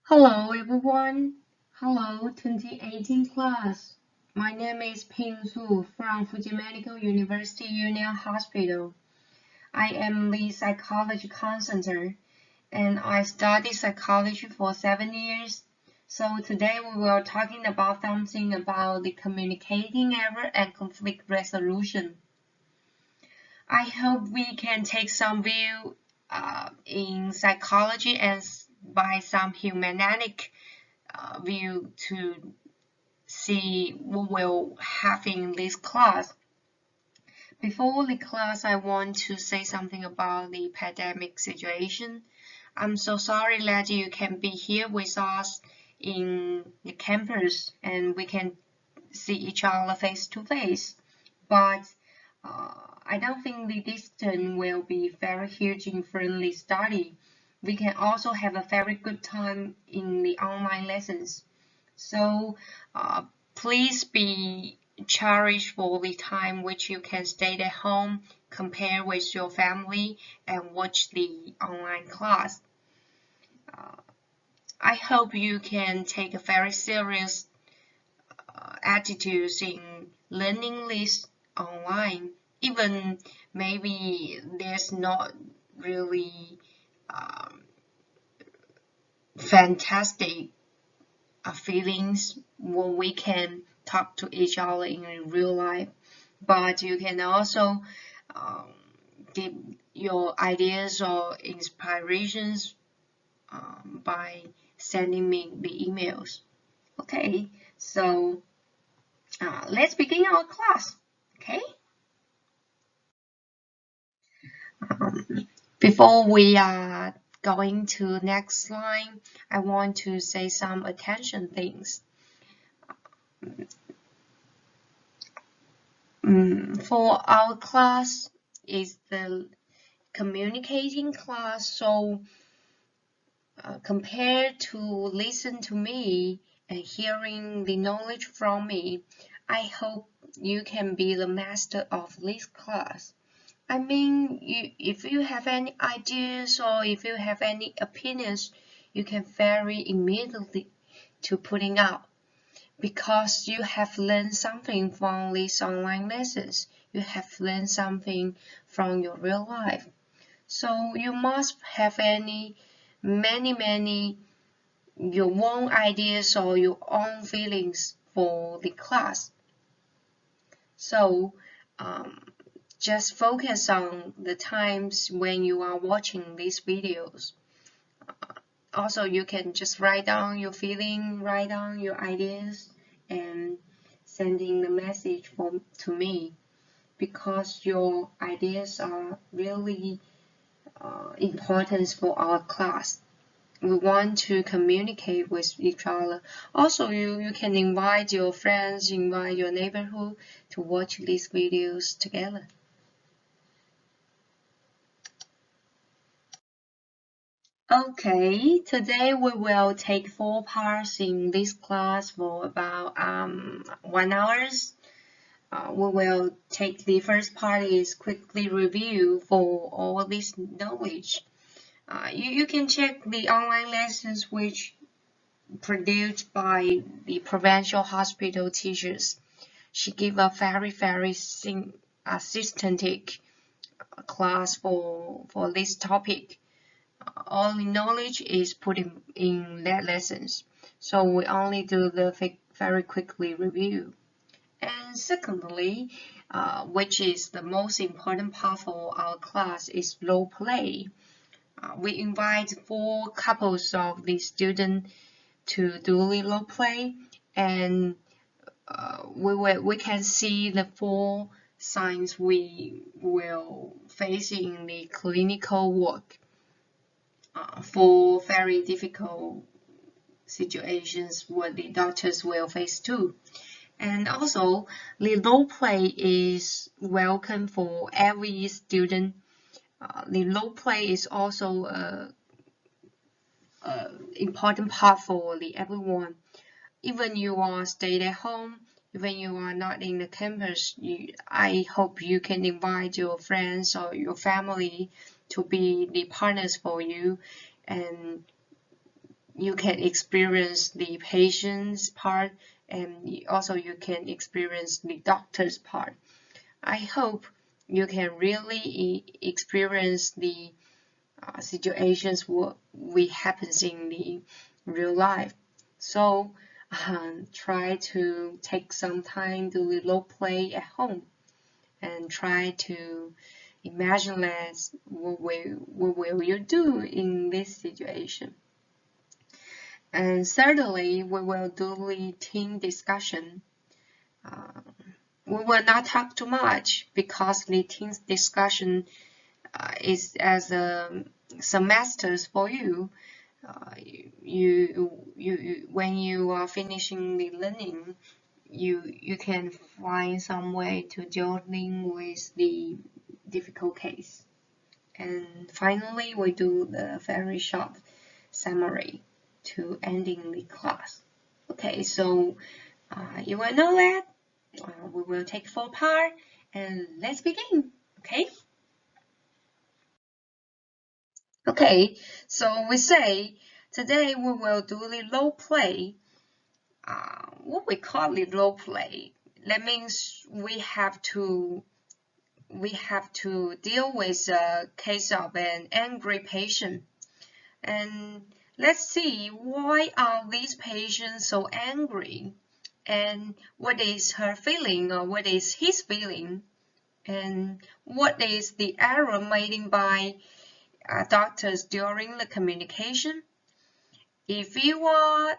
Hello everyone. Hello 2018 class. My name is Ping Su from Fuji Medical University Union Hospital. I am the psychology consultant and I studied psychology for 7 years. So today we will talking about something about the communicating error and conflict resolution. I hope we can take some view in psychology and by some humanistic view to see what we'll have in this class. Before the class, I want to say something about the pandemic situation. I'm so sorry that you can be here with us in the campus and we can see each other face to face. But I don't think the distance will be very huge in friendly study. We can also have a very good time in the online lessons. So please be cherished for the time which you can stay at home, compare with your family, and watch the online class. I hope you can take a very serious attitude in learning this online. Even maybe there's not really fantastic feelings when we can talk to each other in real life, but you can also give your ideas or inspirations by sending me the emails. Okay, so let's begin our class. Okay. Before we are going to next slide, I want to say some attention things. For our class is the communicating class, so compared to listen to me and hearing the knowledge from me, I hope you can be the master of this class. I mean, if you have any ideas or if you have any opinions, you can very immediately to putting out. Because you have learned something from these online lessons, you have learned something from your real life. So you must have many your own ideas or your own feelings for the class. So just focus on the times when you are watching these videos. Also, you can just write down your feeling, write down your ideas, and sending the message to me, because your ideas are really important for our class. We want to communicate with each other. Also, you can invite your friends, invite your neighborhood to watch these videos together. Okay, today we will take 4 parts in this class for about 1 hour. We will take the first part is quickly review for all this knowledge. You can check the online lessons which produced by the provincial hospital teachers. She gave a very systematic class for this topic. All the knowledge is put in that lessons, so we only do the very quickly review. And secondly, which is the most important part for our class, is role play. We invite 4 couples of the students to do the role play, and we can see the 4 signs we will face in the clinical work. For very difficult situations what the doctors will face too. And also, the role play is welcome for every student. The role play is also an important part for everyone. Even you are staying at home, even you are not in the campus, I hope you can invite your friends or your family to be the partners for you, and you can experience the patient's part, and also you can experience the doctor's part. I hope you can really experience the situations what we happens in the real life. So try to take some time to role play at home and try to imagine what will you do in this situation. And thirdly, we will do the team discussion. We will not talk too much because the team discussion is as a semesters for you. When you are finishing the learning, you can find some way to dealing with the difficult case. And finally, we do the very short summary to ending the class. Okay, so you will know that we will take 4 parts, and let's begin. Okay, so we say today we will do the role play. What we call the role play, that means we have to deal with a case of an angry patient, and let's see why are these patients so angry, and what is her feeling or what is his feeling, and what is the error made by doctors during the communication. If you are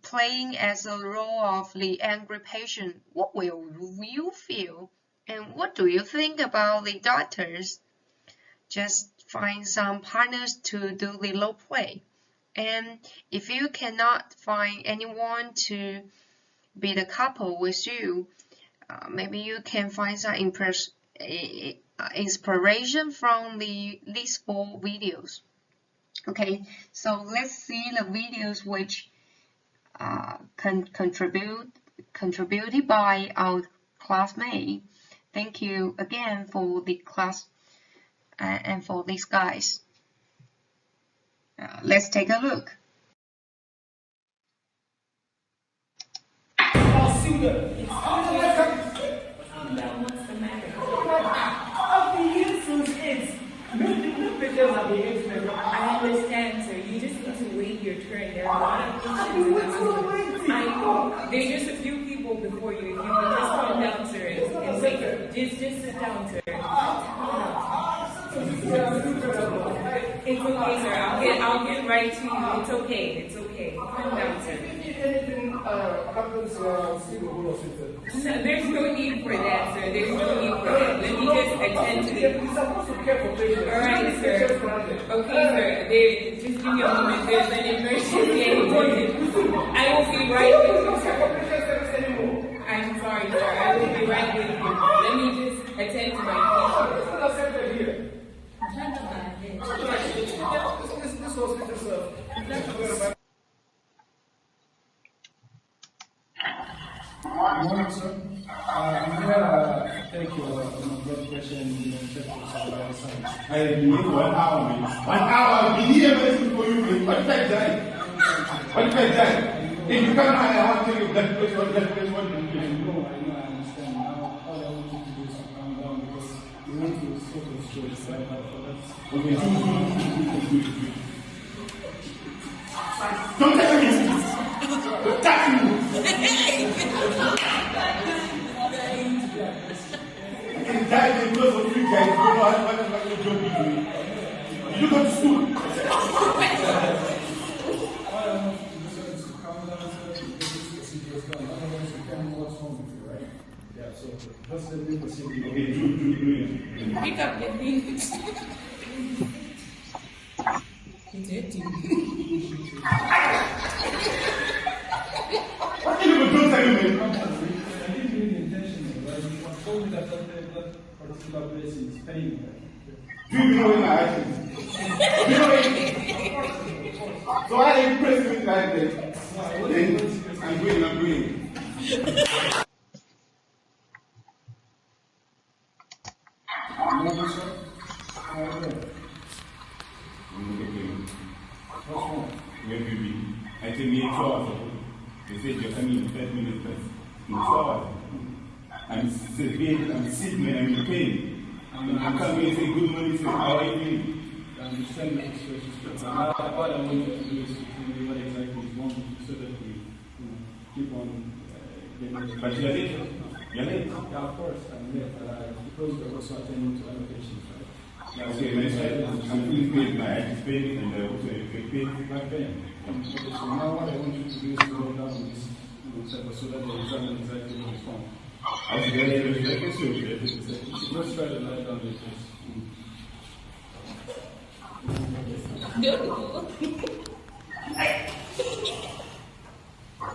playing as a role of the angry patient, what will you feel? And what do you think about the doctors? Just find some partners to do the role play. And if you cannot find anyone to be the couple with you, maybe you can find some inspiration from these 4 videos. Okay, so let's see the videos which contributed by our classmate. Thank you again for the class and for these guys. Let's take a look. I understand, sir. You just need to wait your turn. There are a lot of patients. I know. There's just a few people before you. If you can just calm down, sir, and wait. Just sit down, sir. It's okay, sir. I'll get right to you. It's okay. It's okay. Calm down, sir. No, there's no need for that, sir. There's no need for that. Let me just attend to the... All right, sir. Okay, sir. Just give me a moment. There's an emergency. I will be right with you, sir. I'm sorry, sir. I will be right with you. Let me just attend to my patient. Good morning, sir. I'm here to take your blood pressure and check your science. I believe 1 hour, man. 1 hour, I'll be here waiting for you, man. What if I die? What if I die? If you come out, I want to take your blood pressure, what do you do? No, I understand. Now, all I want you to do is to calm down because you want to sort of stress, right? Okay, do. Don't touch me! Don't touch me! I can die because of you guys. You don't know what you're doing. You go to school. All I want you to do is to calm down, sir, to get this procedure done. Otherwise, you can't know what's wrong with you, right? Yeah, so just let me procedure. Okay, do. Pick up the things. He did do. What can you do, tell me? I didn't mean intentionally, right? You told me that particular place is pain, right? Do you know where my eyes is? Do you know where? So why are you pressing me like that? I'm going. No, sir. What's wrong? Where have you been? I said, me 2 hours ago. They said, you're coming in 30 minutes plus. In 2 hours. I'm severe, I'm sick, man, I'm in pain. I come here and say, good morning, sir, how are you doing? I understand the situation. What I want you to do is to tell me what exactly is wrong so that we keep on getting. But you're late. You're late. Yeah, of course, I'm late, but because we're also attending to other patients, right? Okay, I'm feeling pain, my head is pain, and also a pain, my pain. Okay, so now what I want you to do is to go down on this table so that they examine exactly what is wrong. I was very, very, very sure. Just try to lie down like this.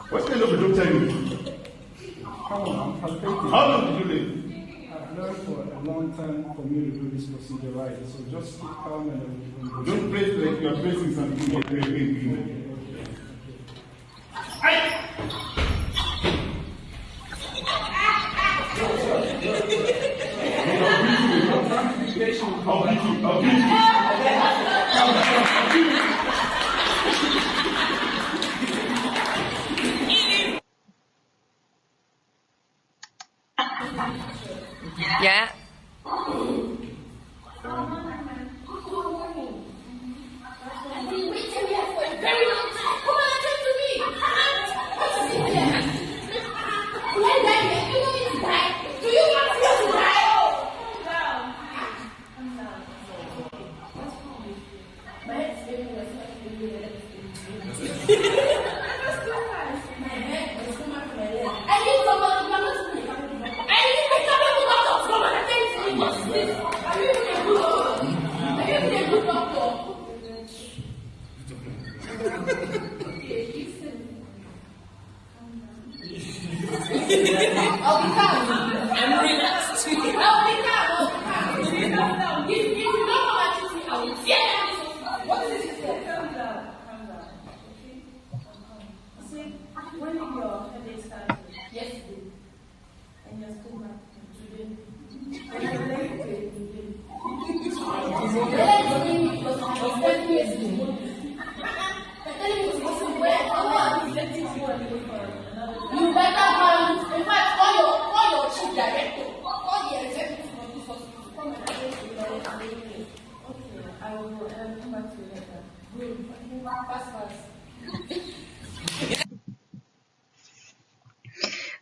What kind of a doctor are you? Come on, I'm palpating. How long did you live? I've learned for a long time for me to do this procedure right, so just keep calm and Don't place like you're placing something. I'll beat you. Yeah.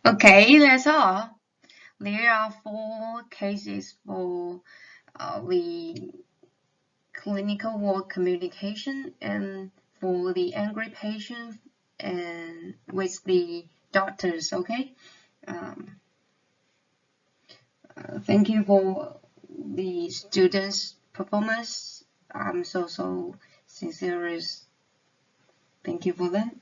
Okay, that's all. There are 4 cases for the clinical work communication and for the angry patient and with the doctors, okay? Thank you for the students' performance. I'm so sincere. Thank you for that.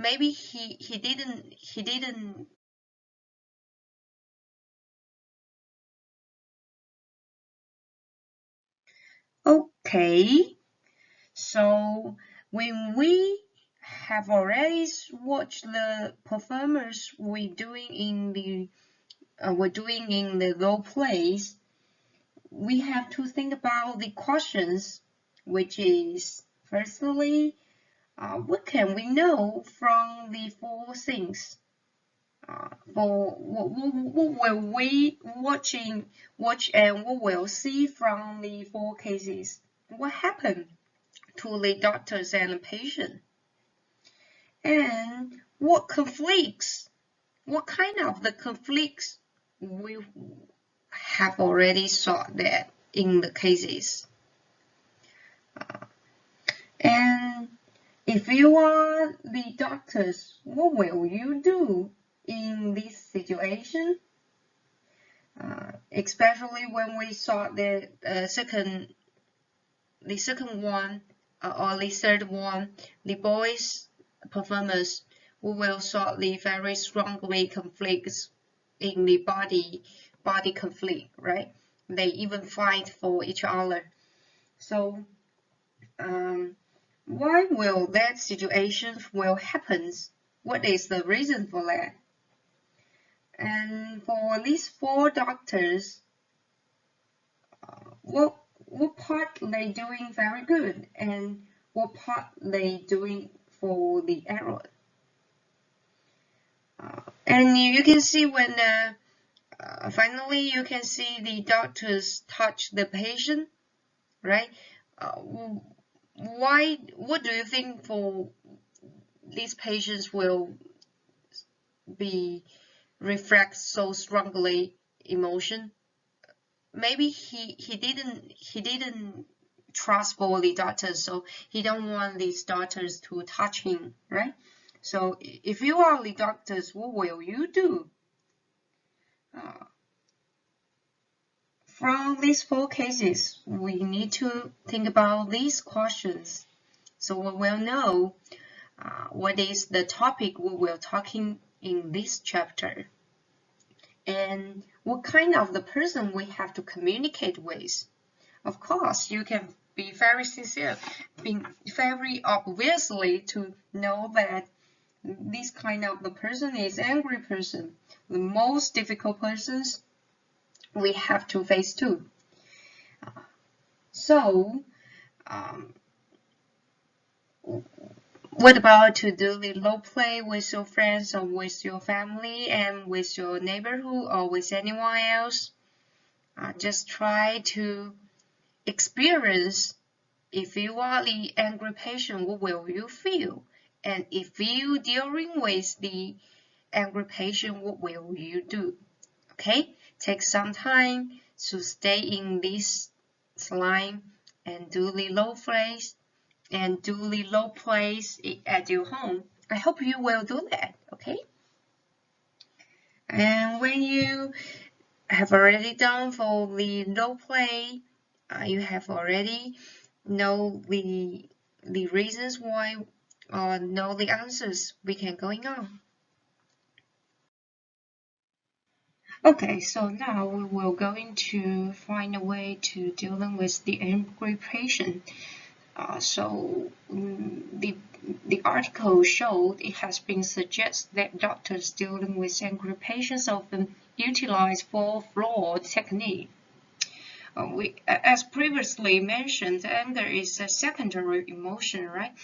Maybe he didn't. Okay, so when we have already watched the performers we're doing in the role plays, we have to think about the questions, which is firstly, what can we know from the 4 things? For what will we watch and what we'll see from the 4 cases? What happened to the doctors and the patient? And what conflicts? What kind of the conflicts we have already saw that in the cases? And If you are the doctors, what will you do in this situation? Especially when we saw the second one or the third one, the boys performers who will shortly very strongly conflicts in the body conflict, right? They even fight for each other. So why will that situation will happen? What is the reason for that? And for these four doctors, what part they doing very good and what part they doing for the error? And you can see when finally you can see the doctors touch the patient, right? What do you think for these patients will be reflect so strongly emotion? Maybe he didn't trust for the doctors, so he don't want these doctors to touch him, right? So if you are the doctors, what will you do? From these four cases, we need to think about these questions, so we will know what is the topic we will talking in this chapter, and what kind of the person we have to communicate with. Of course, you can be very sincere, being very obviously to know that this kind of the person is angry person, the most difficult persons we have to face too. So, what about to do the role play with your friends or with your family and with your neighborhood or with anyone else? Just try to experience. If you are the angry patient, what will you feel? And if you dealing with the angry patient, what will you do? Okay, take some time to stay in this slide and do the role plays and do the role plays at your home. I hope you will do that, okay? And when you have already done for the role play, you have already know the reasons why or know the answers, we can going on. Okay, so now we will going to find a way to dealing with the angry patient. The article showed it has been suggested that doctors dealing with angry patients often utilize four flawed technique. As previously mentioned, anger is a secondary emotion, right?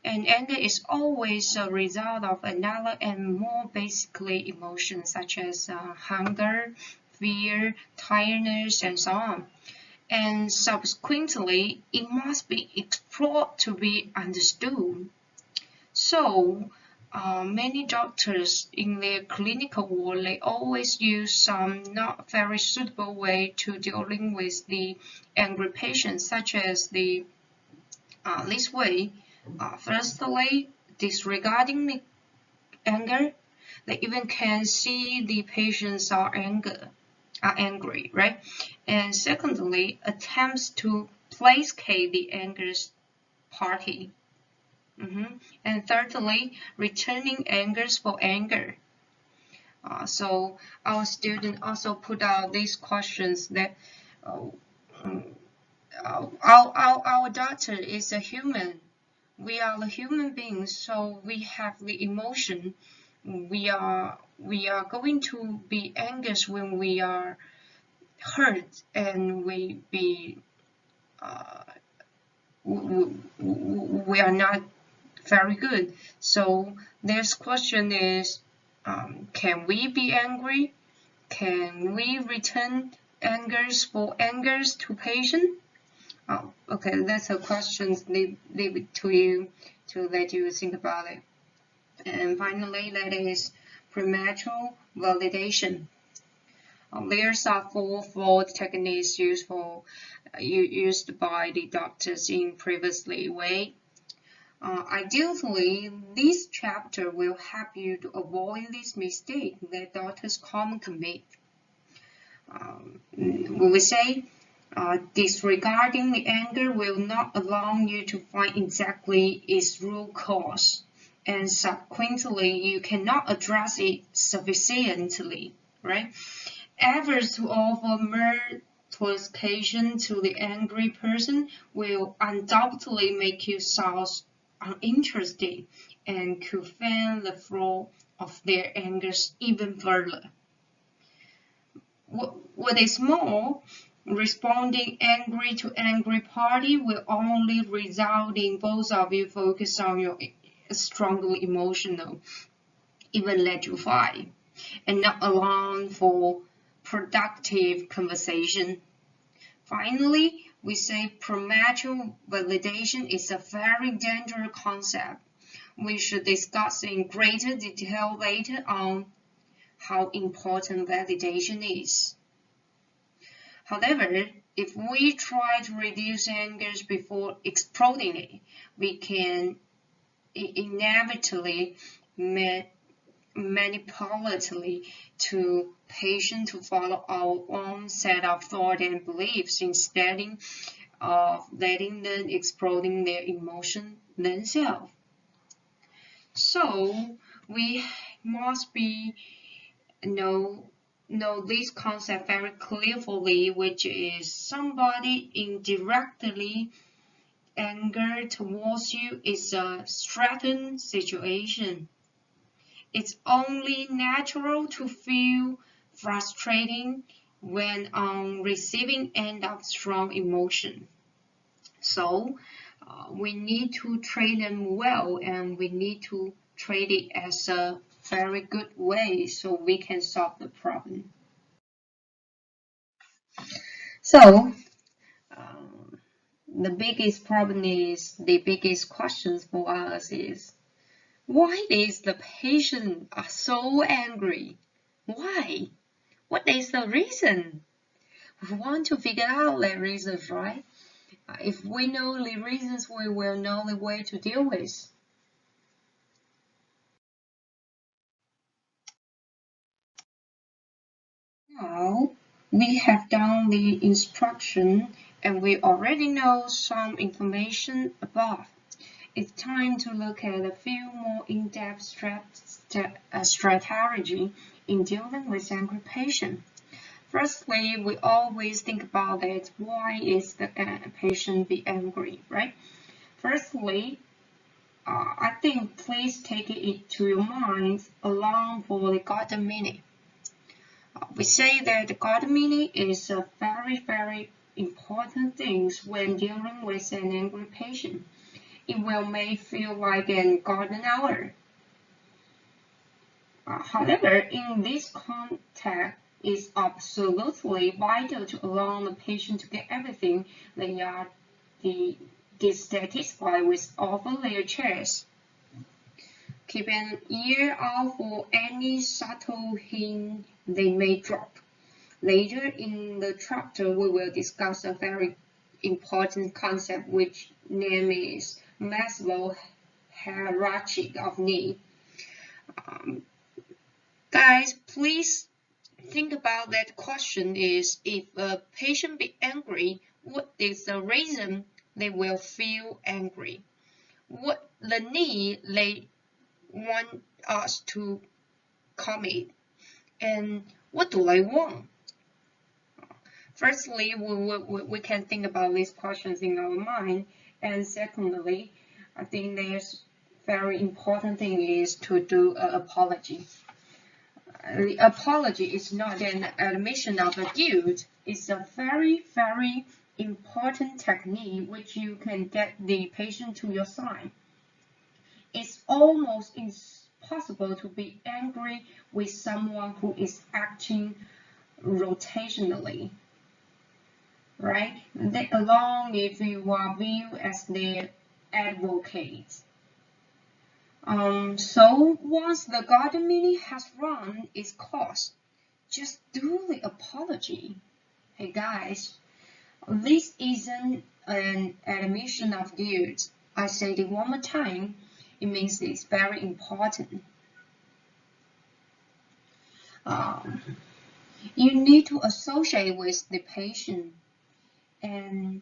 And anger is always a result of another and more basically emotions such as hunger, fear, tiredness, and so on. And subsequently, it must be explored to be understood. So, many doctors in their clinical work, they always use some not very suitable way to dealing with the angry patients, such as this way. Firstly, disregarding the anger, they even can see the patients are angry, right? And secondly, attempts to placate the angry party. And thirdly, returning angers for anger. So our student also put out these questions that our daughter is a human. We are the human beings, so we have the emotion. We are going to be anxious when we are hurt, and we are not very good. So this question is, can we be angry? Can we return angers to patient? Oh, okay, that's a question. Leave it to you to let you think about it. And finally, that is premature validation. There's are four flawed techniques used by the doctors in previously way. Ideally, this chapter will help you to avoid this mistake that doctors commonly commit. We will say, disregarding the anger will not allow you to find exactly its root cause, and subsequently, you cannot address it sufficiently, right? Efforts to offer clarification to the angry person will undoubtedly make you sound uninterested and could fan the flow of their anger even further. What is more, responding angry to angry party will only result in both of you focus on your strongly emotional, even let you fight, and not allow for productive conversation. Finally, we say premature validation is a very dangerous concept. We should discuss in greater detail later on how important validation is. However, if we try to reduce anger before exploding it, we can inevitably manipulatively to patient to follow our own set of thoughts and beliefs instead of letting them exploding their emotion themselves. So we must know this concept very clearly, which is somebody indirectly anger towards you is a threatened situation. It's only natural to feel frustrating when on receiving end of strong emotion. So we need to train them well, and we need to treat it as a very good way so we can solve the problem. So the biggest problem is, the biggest questions for us is, why is the patient so angry? Why? What is the reason? We want to figure out the reasons, right? If we know the reasons, we will know the way to deal with. Now, we have done the instruction and we already know some information above. It's time to look at a few more in-depth strategy in dealing with angry patient. Firstly, we always think about that. Why is the patient be angry, right? Firstly, I think please take it to your mind along for the garden meaning. We say that the garden meaning is a very important thing when dealing with an angry patient. It will may feel like a golden hour. However, in this context, it's absolutely vital to allow the patient to get everything they are dissatisfied with off of their chest. Keep an ear out for any subtle hint they may drop. Later in the chapter, we will discuss a very important concept which name is Maslow's hierarchy of need. Guys, please think about that question is, if a patient be angry, what is the reason they will feel angry? What the need they want us to commit? And what do they want? Firstly, we can think about these questions in our mind. And secondly, I think there's very important thing is to do an apology. The apology is not an admission of a guilt. It's a very important technique which you can get the patient to your side. It's almost impossible to be angry with someone who is acting rotationally, right? Let alone if you are viewed as their advocate. So once the garden meeting has run its course, just do the apology. Hey guys, this isn't an admission of guilt. I say it one more time. It means it's very important. You need to associate with the patient, and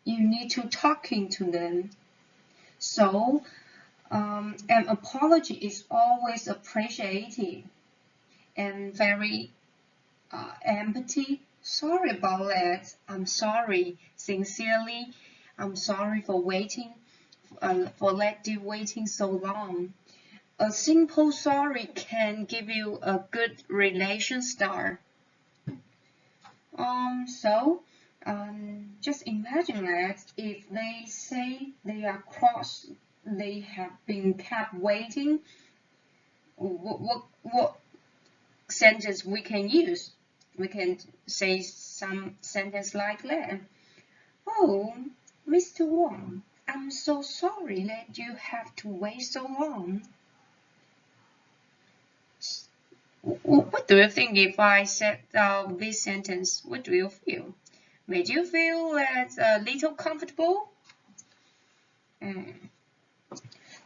you need to talking to them. So an apology is always appreciated and very empathy. Sorry about that. I'm sorry. Sincerely, I'm sorry for waiting, for let you waiting so long. A simple sorry can give you a good relation start. Just imagine that if they say they are cross, they have been kept waiting. What sentence we can use? We can say some sentence like that. Oh, Mr. Wang, I'm so sorry that you have to wait so long. What do you think if I said this sentence? What do you feel? Made you feel that a little comfortable?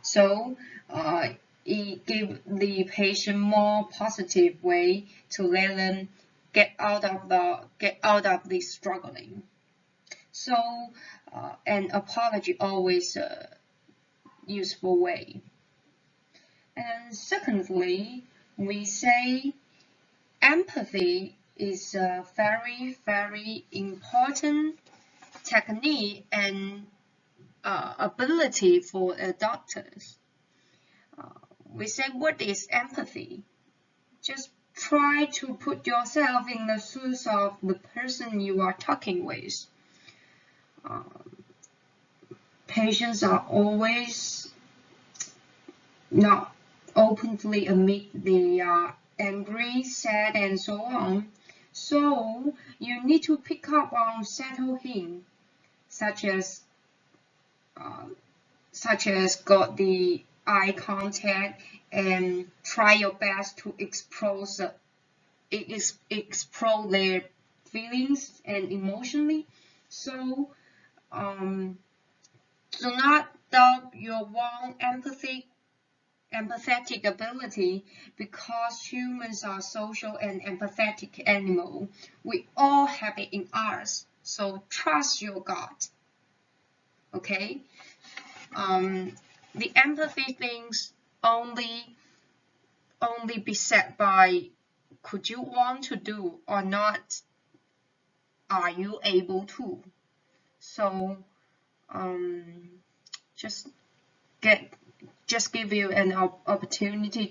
So it gives the patient more positive way to let them get out of the struggling. So an apology always a useful way. And secondly, we say empathy is a very, very important technique and ability for doctors. We say, what is empathy? Just try to put yourself in the shoes of the person you are talking with. Patients are always not openly admit they are angry, sad, and so on. So you need to pick up on subtle hints, such as got the eye contact and try your best to explore their feelings and emotionally. So do not doubt your own empathetic ability, because humans are social and empathetic animals. We all have it in us. So trust your gut. Okay? The empathy things only be said by could you want to do or not, are you able to. So just give you an opportunity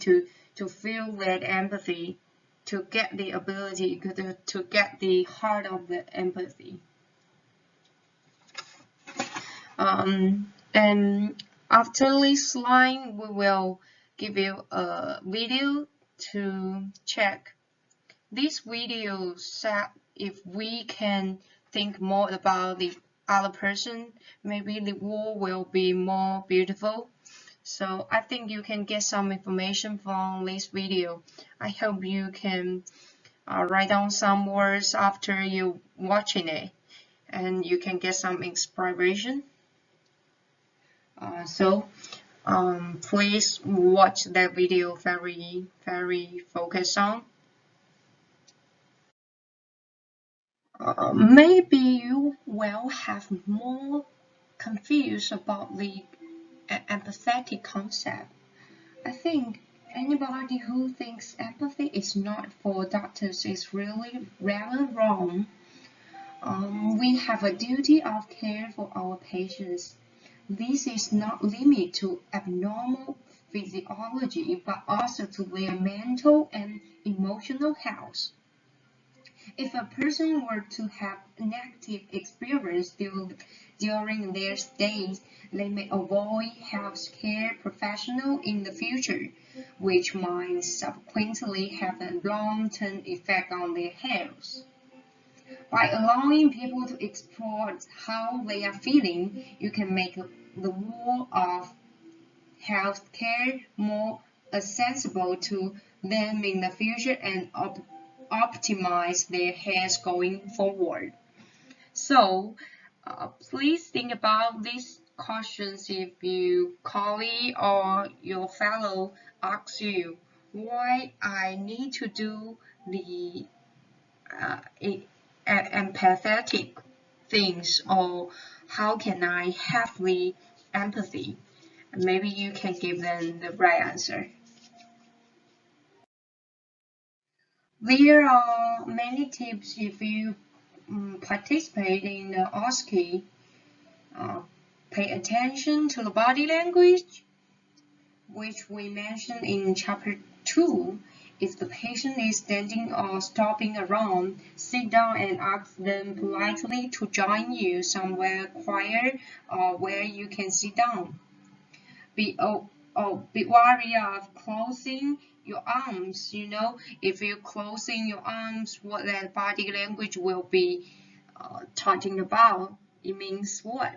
to feel that empathy, to get the ability to get the heart of the empathy. And after this line, we will give you a video to check. This video said if we can think more about the other person, maybe the world will be more beautiful. So I think you can get some information from this video. I hope you can write down some words after you watching it, and you can get some inspiration. Please watch that video very, very focused on. Maybe you will have more confused about the empathetic concept. I think anybody who thinks empathy is not for doctors is really rather wrong. We have a duty of care for our patients. This is not limited to abnormal physiology, but also to their mental and emotional health. If a person were to have a negative experience during their stay, they may avoid healthcare professionals in the future, which might subsequently have a long-term effect on their health. By allowing people to explore how they are feeling, you can make the world of healthcare more accessible to them in the future and optimize their health going forward. So please think about this questions if your colleague or your fellow asks you why I need to do the empathetic things, or how can I have the empathy. Maybe you can give them the right answer. There are many tips if you participate in the OSCE. Pay attention to the body language, which we mentioned in chapter 2. If the patient is standing or stopping around, sit down and ask them politely to join you somewhere quiet or where you can sit down. Be wary of closing your arms. If you're closing your arms, what that body language will be talking about. It means what?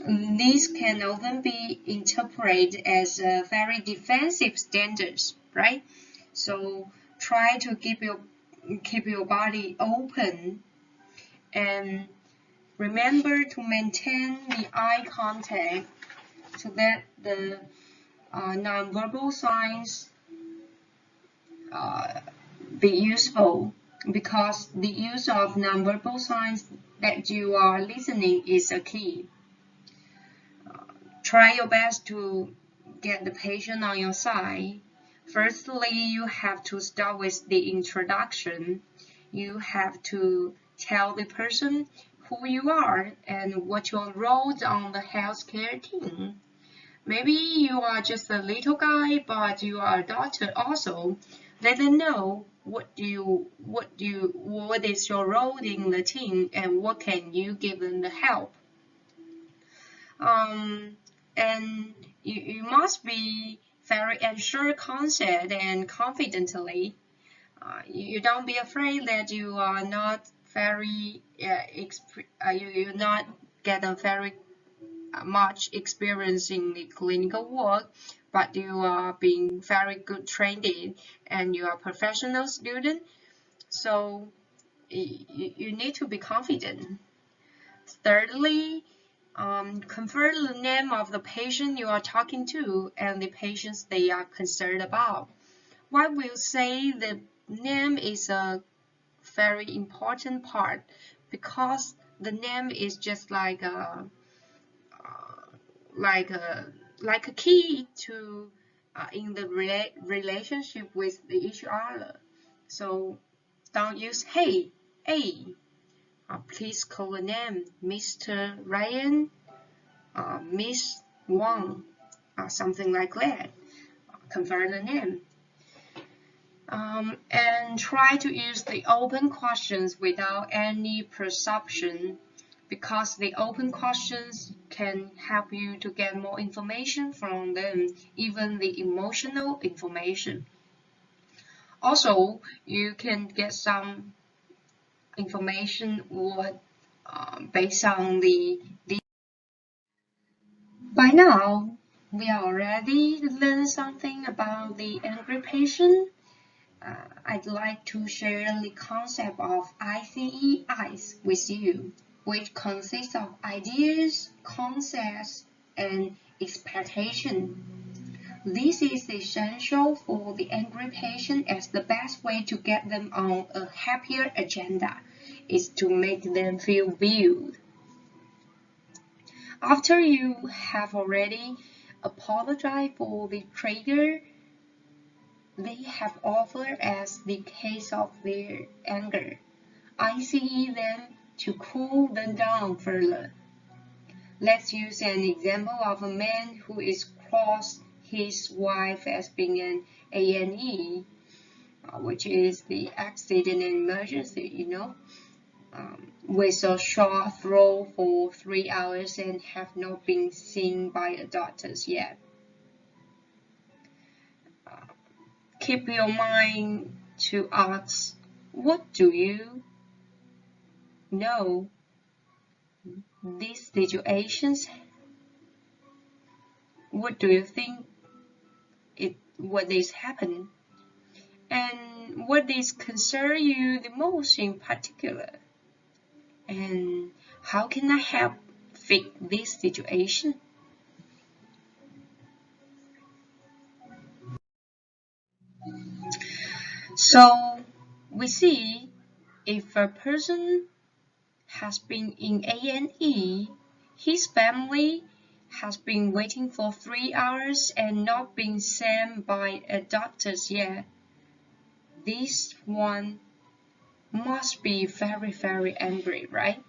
These can often be interpreted as very defensive standards, right? So try to keep your body open, and remember to maintain the eye contact so that the nonverbal signs be useful, because the use of nonverbal signs that you are listening is a key. Try your best to get the patient on your side. Firstly, you have to start with the introduction. You have to tell the person who you are and what your role on the healthcare team. Maybe you are just a little guy, but you are a doctor also. Let them know what is your role in the team and what can you give them the help. And you must be very assured concept and confidently. You don't be afraid that you are not very you not get a very much experience in the clinical work, but you are being very good trained in, and you are a professional student. So you need to be confident. Thirdly, confer the name of the patient you are talking to and the patients they are concerned about. Why will say the name is a very important part? Because the name is just like a key to in the relationship with each other. So don't use hey, please call the name Mr. Ryan, Miss Wang, something like that. Convert the name. And try to use the open questions without any presumption, because the open questions can help you to get more information from them, even the emotional information. Also, you can get some information based on the. By now, we already learned something about the angry patient. I'd like to share the concept of ICE with you, which consists of ideas, concepts, and expectation. This is essential for the angry patient, as the best way to get them on a happier agenda is to make them feel viewed. After you have already apologized for the trigger they have offered as the case of their anger, ICE them to cool them down further. Let's use an example of a man who is cross his wife as being an A&E, which is the accident and emergency, with a sore throat for 3 hours and have not been seen by a doctor yet. Keep your mind to ask, what do you know these situations? What do you think what is happening? And what is concern you the most in particular? And How can I help fix this situation? So we see if a person has been in A&E, his family has been waiting for 3 hours and not been seen by a doctor yet. This one must be very, very angry, right?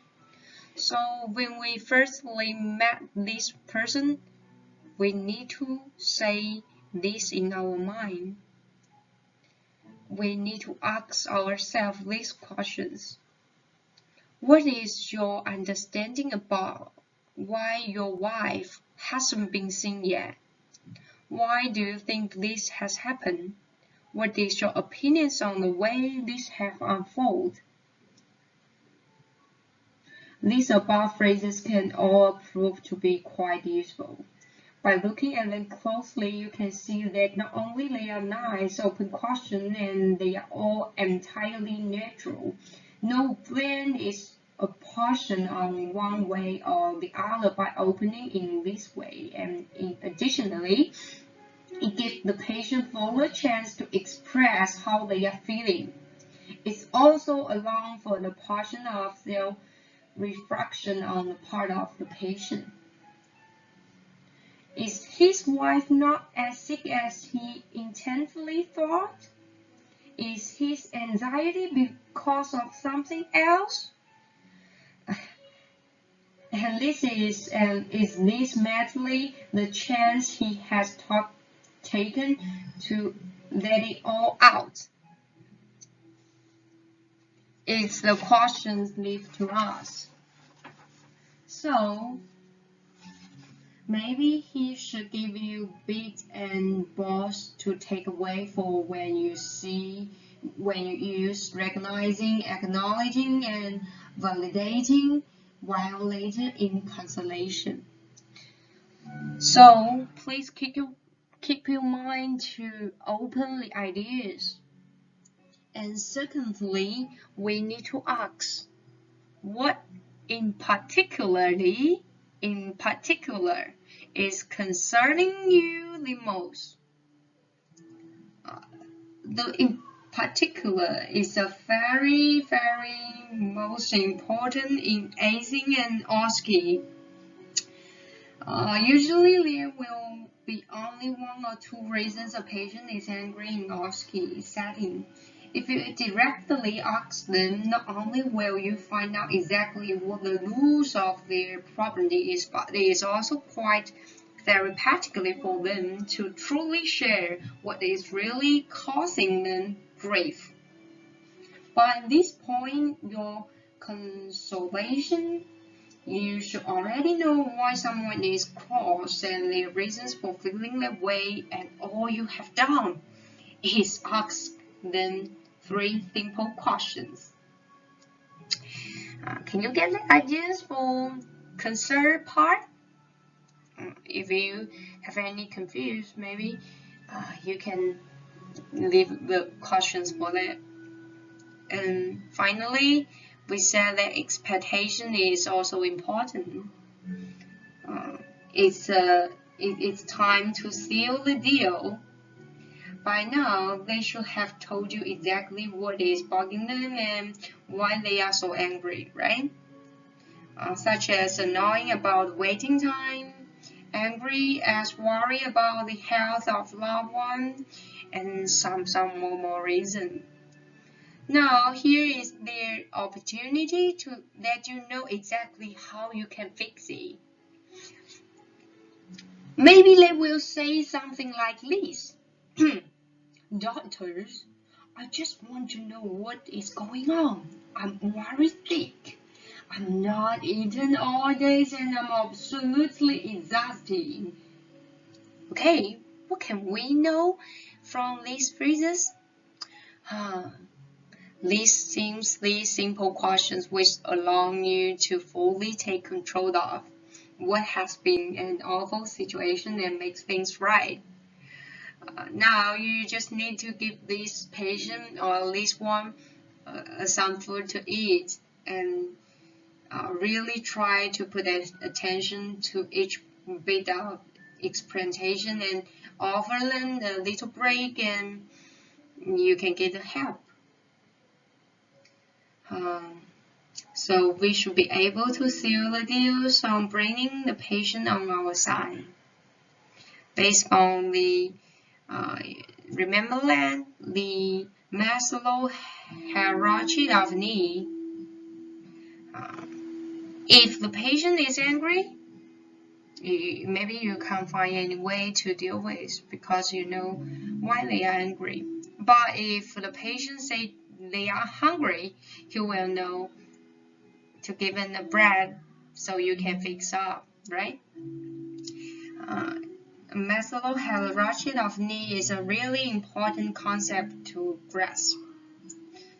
So when we firstly met this person, we need to say this in our mind. We need to ask ourselves these questions. What is your understanding about why your wife hasn't been seen yet? Why do you think this has happened? What is your opinions on the way this has unfolded? These above phrases can all prove to be quite useful. By looking at them closely, you can see that not only they are nice, open questions, and they are all entirely natural. No brain is a portion on one way or the other by opening in this way, and additionally, it gives the patient full a chance to express how they are feeling. It's also allowing for the portion of self-reflection on the part of the patient. Is his wife not as sick as he intensely thought? Is his anxiety because of something else? And this is this merely the chance he has taken to let it all out? It's the questions left to us. So maybe he should give you bits and bobs to take away for when you use recognizing, acknowledging, and validating while later in consolation. So please keep your mind to open the ideas. And secondly, we need to ask what in particular is concerning you the most. The in particular is a very, very most important in asking and asking. Usually there will be only one or two reasons a patient is angry in OSCE setting. If you directly ask them, not only will you find out exactly what the rules of their problem is, but it is also quite therapeutically for them to truly share what is really causing them grief. By this point, your consolation, you should already know why someone is cross and their reasons for feeling that way, and all you have done is ask them 3 simple questions. Can you get the ideas for concern part? If you have any confused, maybe you can leave the questions for that. And finally, we said that expectation is also important. It's time to seal the deal. By now, they should have told you exactly what is bugging them and why they are so angry, right? Such as annoying about waiting time, angry as worry about the health of loved one, and some more reason. Now, here is their opportunity to let you know exactly how you can fix it. Maybe they will say something like this. Doctors, I just want to know what is going on. I'm very sick. I'm not eating all days and I'm absolutely exhausted. Okay, what can we know from these phrases? These simple questions which allow you to fully take control of what has been an awful situation and make things right. Now you just need to give this patient or at least one some food to eat, and really try to put attention to each bit of explanation and offer them a little break, and you can get help. So we should be able to seal the deals on bringing the patient on our side. Based on the, remember that the Maslow hierarchy of need. If the patient is angry, maybe you can't find any way to deal with because you know why they are angry. But if the patient say they are hungry, you will know to give them the bread so you can fix up, right? Maslow hierarchy of need is a really important concept to grasp.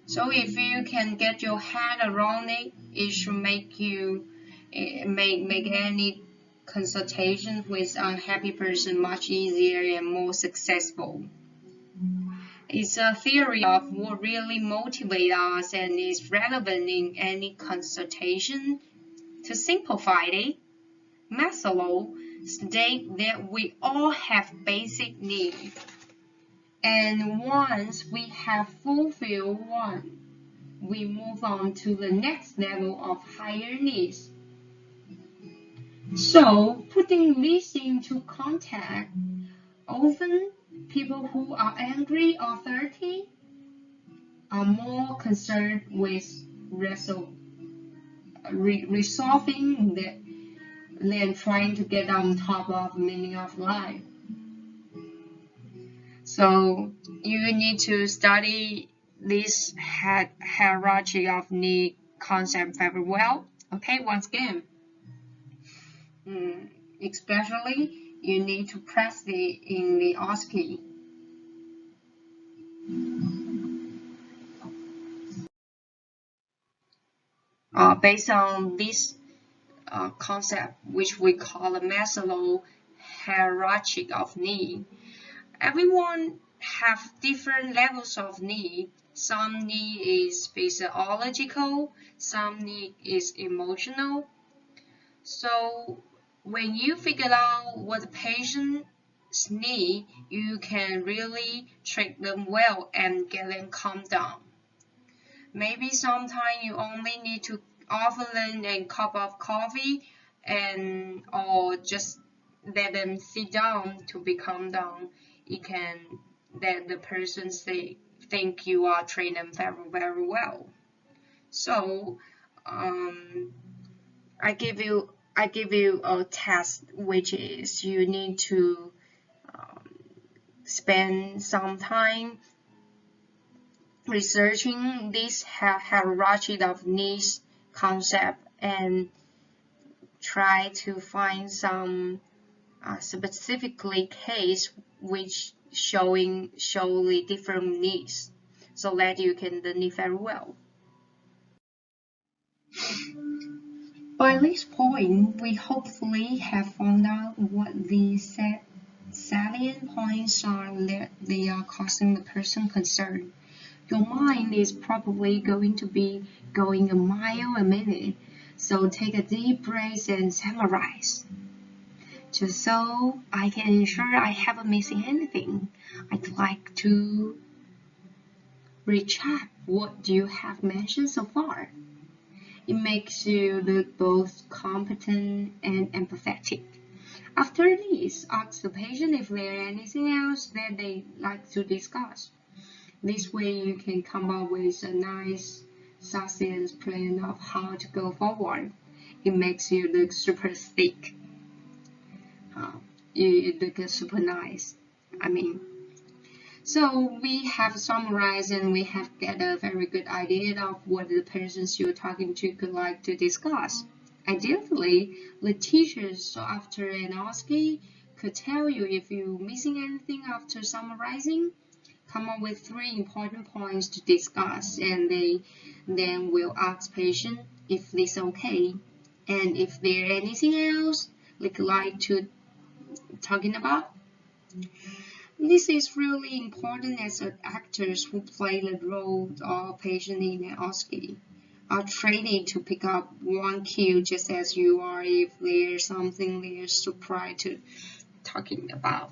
So if you can get your head around it, it should make you make any consultation with unhappy person much easier and more successful. It's a theory of what really motivates us and is relevant in any consultation. To simplify it, Maslow states that we all have basic needs, and once we have fulfilled one, we move on to the next level of higher needs. So, putting this into context, often people who are angry or thirsty are more concerned with resolving than trying to get on top of the meaning of life. So, you need to study this hierarchy of need concept very well. Okay, once again, especially you need to press it in the OSCE. Based on this concept, which we call the Maslow hierarchy of need, everyone have different levels of need. Some need is physiological, some need is emotional. So when you figure out what the patient's need, you can really treat them well and get them calmed down. Maybe sometimes you only need to offer them a cup of coffee or just let them sit down to be calmed down. It can let the person think you are treating them very, very well. So I give you a task, which is you need to spend some time researching this hierarchy of needs concept and try to find some specifically case which show the different needs so that you can learn it very well. By this point, we hopefully have found out what the salient points are that they are causing the person concerned. Your mind is probably going to be going a mile a minute, so take a deep breath and summarize. Just so I can ensure I haven't missing anything, I'd like to recap what you have mentioned so far. It makes you look both competent and empathetic. After this, ask the patient if there is anything else that they'd like to discuss. This way you can come up with a nice, succinct plan of how to go forward. It makes you look super thick. You look super nice. So we have summarized and we have get a very good idea of what the persons you're talking to could like to discuss. Ideally, the teachers after an OSCE could tell you if you're missing anything after summarizing. Come up with 3 important points to discuss, and they then will ask patient if this is okay, and if there is anything else they'd like to talking about. This is really important as actors who play the role of patient in an OSCE. are trained to pick up one cue just as you are if there's something they're surprised to talking about.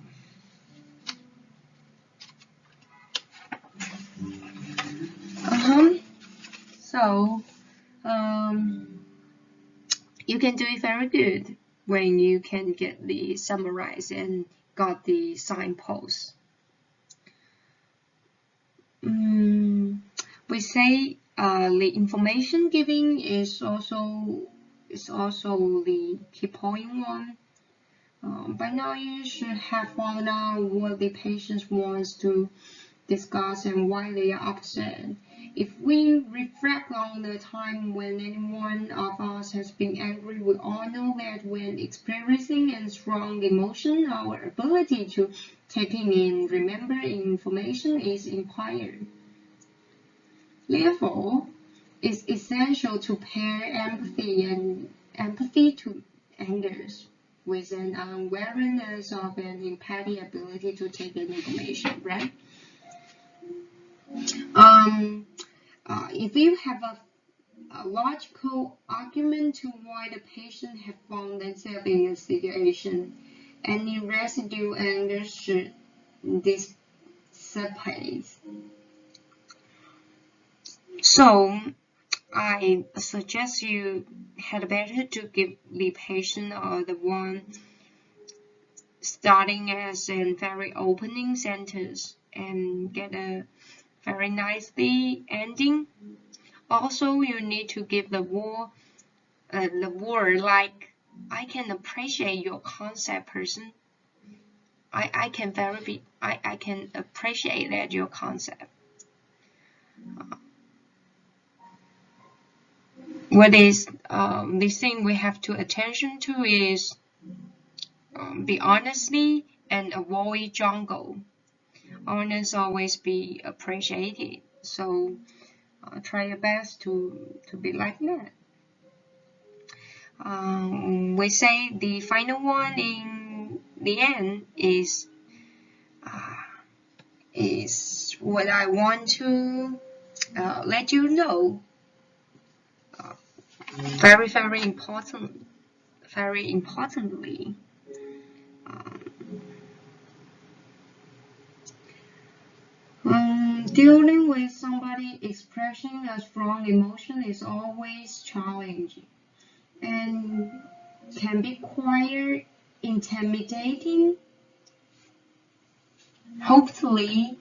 So you can do it very good when you can get the summarize and got the signposts. We say the information giving is also the key point one. By now you should have found out what the patient wants to discuss and why they are upset. If we reflect on the time when any one of us has been angry, we all know that when experiencing a strong emotion, our ability to take in and remember information is impaired. Therefore, it's essential to pair empathy to anger with an awareness of an impaired ability to take in information, right? If you have a logical argument to why the patient have found themselves in a situation, any residue anger should dissipate. So, I suggest you had better to give the patient or the one starting as a very opening sentence and get a very nicely ending. Also, you need to give the word like, I can appreciate your concept, person. I can appreciate that your concept. What is the thing we have to attention to is be honestly and avoid jungle. Honest always be appreciated. So try your best to be like that. We say the final one in the end is what I want to let you know. Very importantly, dealing with somebody expressing a strong emotion is always challenging and can be quite intimidating. Hopefully,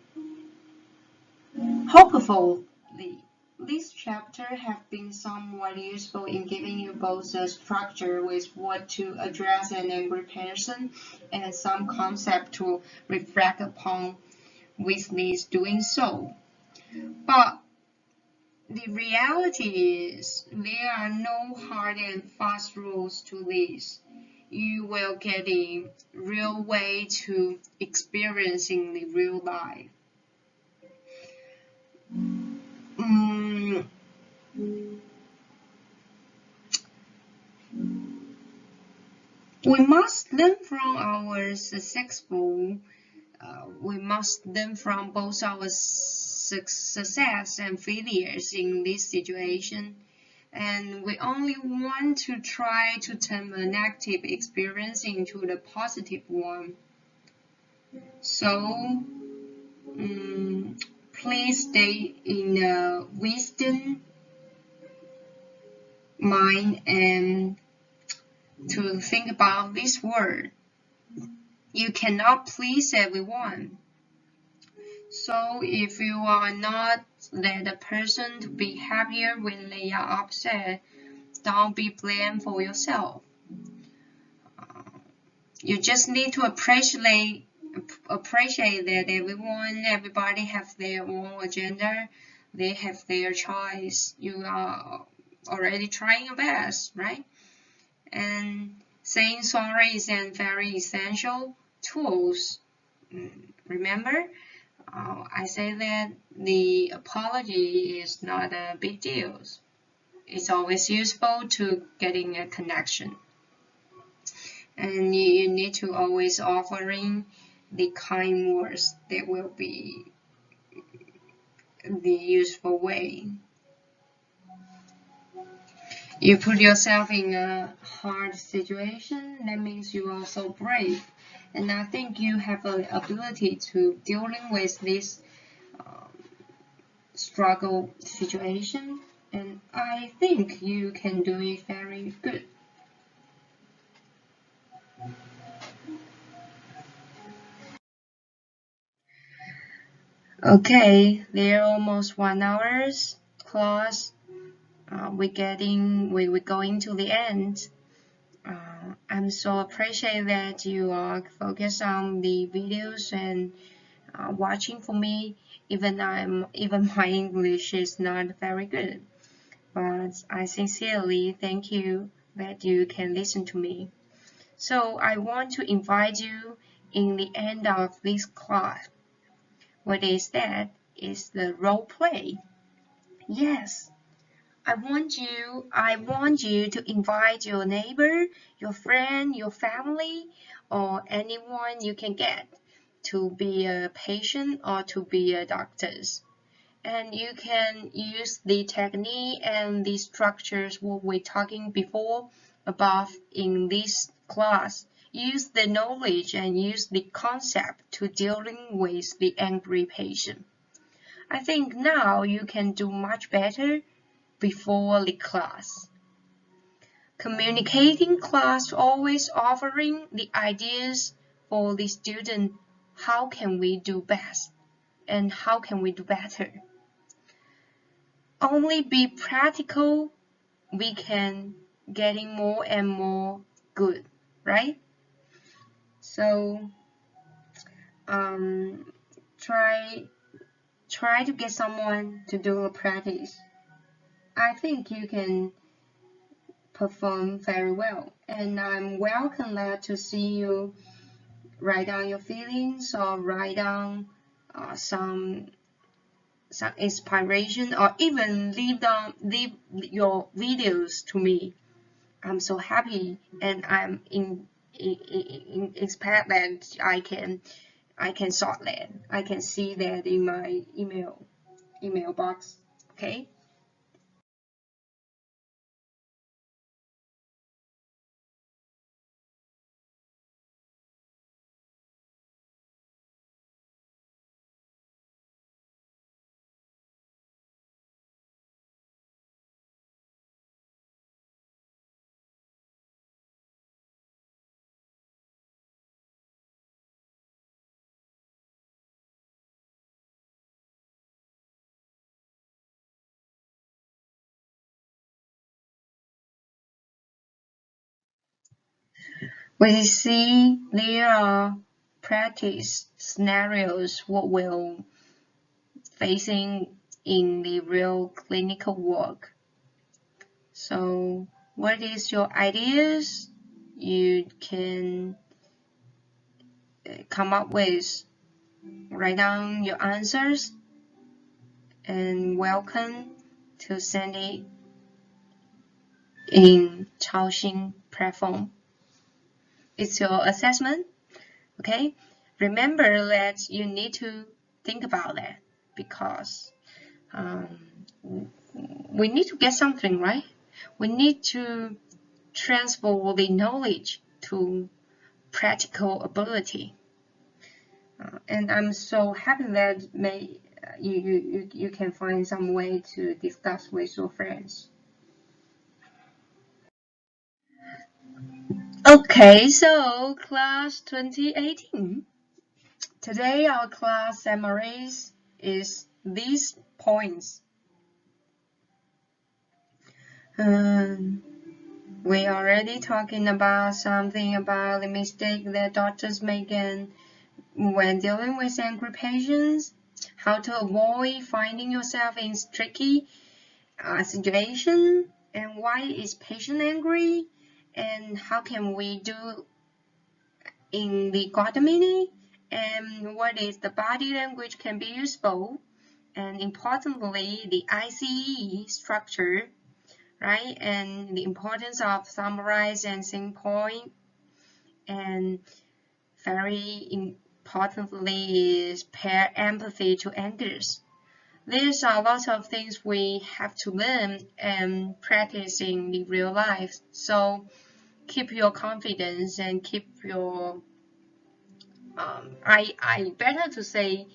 this chapter have been somewhat useful in giving you both a structure with what to address an angry person and some concept to reflect upon with this doing so. But the reality is there are no hard and fast rules to this. You will get a real way to experiencing the real life. We must learn from our successful. We must learn from both our success and failures in this situation, and we only want to try to turn a negative experience into the positive one. So, please stay in a wisdom mind and to think about this word. You cannot please everyone. So if you are not let a person to be happier when they are upset, don't be blamed for yourself. You just need to appreciate that everybody have their own agenda, they have their choice. You are already trying your best, right? And saying sorry is a very essential tools. Remember, I say that the apology is not a big deal. It's always useful to getting a connection. And you need to always offering the kind words that will be the useful way. You put yourself in a hard situation, that means you are so brave. And I think you have the ability to dealing with this struggle situation. And I think you can do it very good. Okay, they're almost 1 hours class. We're going to the end. I'm so appreciate that you are focused on the videos and watching for me. Even my English is not very good, but I sincerely thank you that you can listen to me. So I want to invite you in the end of this class. What is that? Is the role play. Yes. I want you to invite your neighbor, your friend, your family, or anyone you can get to be a patient or to be a doctor. And you can use the technique and the structures what we're talking before above in this class. Use the knowledge and use the concept to dealing with the angry patient. I think now you can do much better before the class. Communicating class always offering the ideas for the student. How can we do best and how can we do better? Only be practical, we can getting more and more good, right? So try to get someone to do a practice. I think you can perform very well, and I'm glad to see you write down your feelings or write down some inspiration, or even leave your videos to me. I'm so happy, and I'm in expect that I can sort that. I can see that in my email box. Okay. We see there are practice scenarios what will facing in the real clinical work. So what is your ideas? You can come up with, write down your answers, and welcome to send it in Chaoxing platform. It's your assessment, okay? Remember that you need to think about that because we need to get something, right? We need to transfer the knowledge to practical ability. And I'm so happy that you can find some way to discuss with your friends. Okay, so class 2018. Today our class summaries is these points. We already talking about something about the mistake that doctors make when dealing with angry patients, how to avoid finding yourself in tricky situation, and why is patient angry, and how can we do in the God meaning, and what is the body language can be useful, and importantly the ICE structure, right? And the importance of summarize and sync point, and very importantly is pair empathy to angers. There's a lot of things we have to learn and practice in the real life. So keep your confidence and keep your I better to say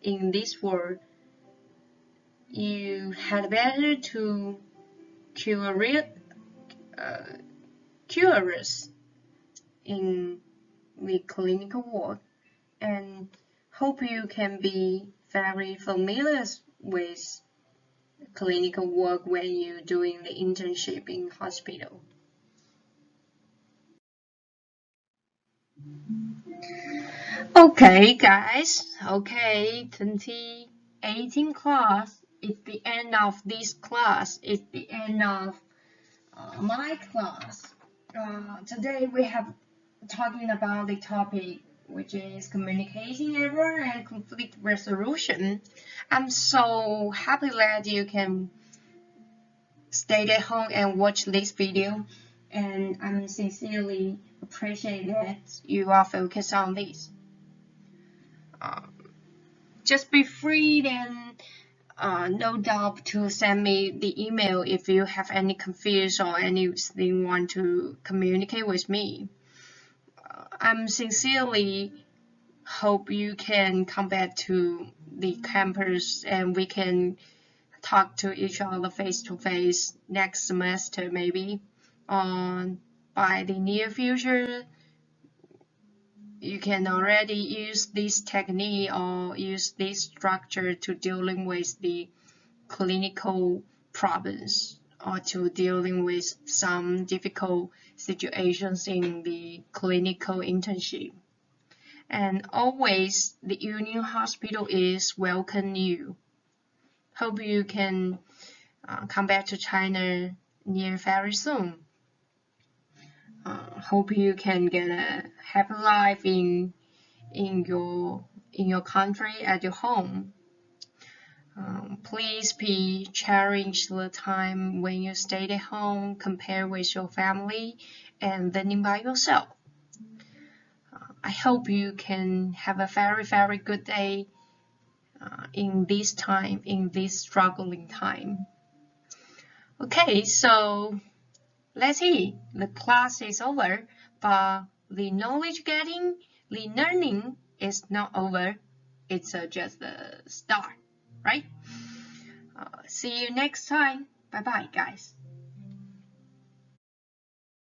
in this world, you had better to curious curious in the clinical work, and hope you can be very familiar with clinical work when you're doing the internship in hospital. Okay, guys. Okay, 2018 class. It's the end of this class. It's the end of my class. Today we have talking about the topic which is communication error and conflict resolution. I'm so happy that you can stay at home and watch this video, and I'm sincerely appreciate that you are focused on this. Just be free and no doubt to send me the email if you have any confusion or anything want to communicate with me. I'm sincerely hope you can come back to the campus and we can talk to each other face to face next semester maybe. By the near future, you can already use this technique or use this structure to dealing with the clinical problems or to dealing with some difficult situations in the clinical internship. And always the Union Hospital is welcome you. Hope you can come back to China near very soon. Hope you can get a happy life in your country at your home. Please be cherish the time when you stay at home, compare with your family, and learning by yourself. I hope you can have a very, very good day in this time, in this struggling time. Okay, so let's see. The class is over, but the knowledge getting, the learning is not over. It's just the start, right? See you next time. Bye bye, guys.